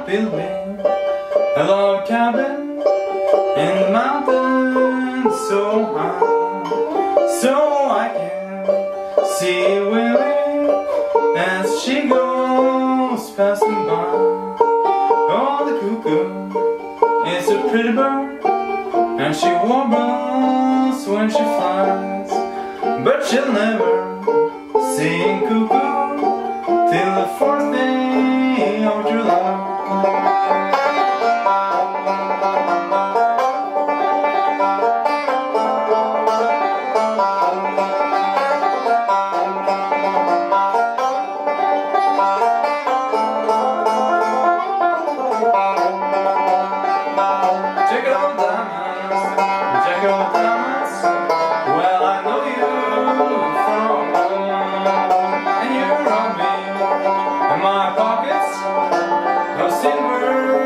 building a log cabin in the mountains so high, so I can see Willie as she goes passing by. Oh, the cuckoo is a pretty bird, and she warbles when she flies, but she'll never sing cuckoo till the 4th day of July. Well, I know you from home, and you're on me, and my pockets of silver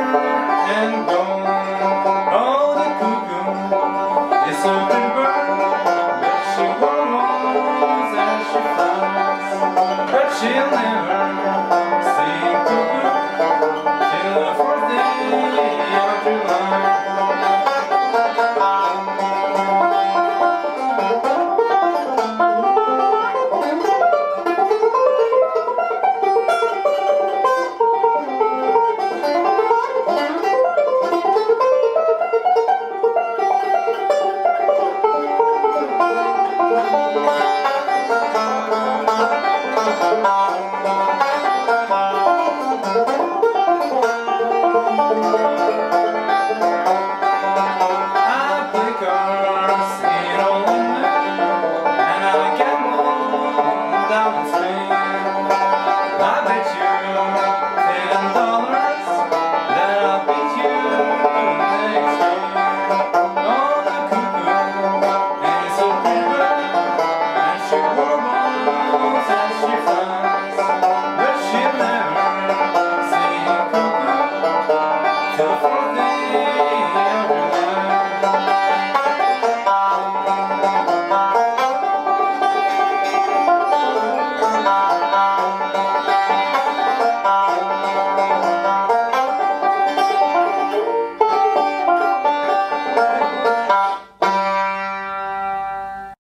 and gold. Oh, the cuckoo is so pretty bird, but she warbles as she flies, but she'll never see cuckoo till the 4th day of July. I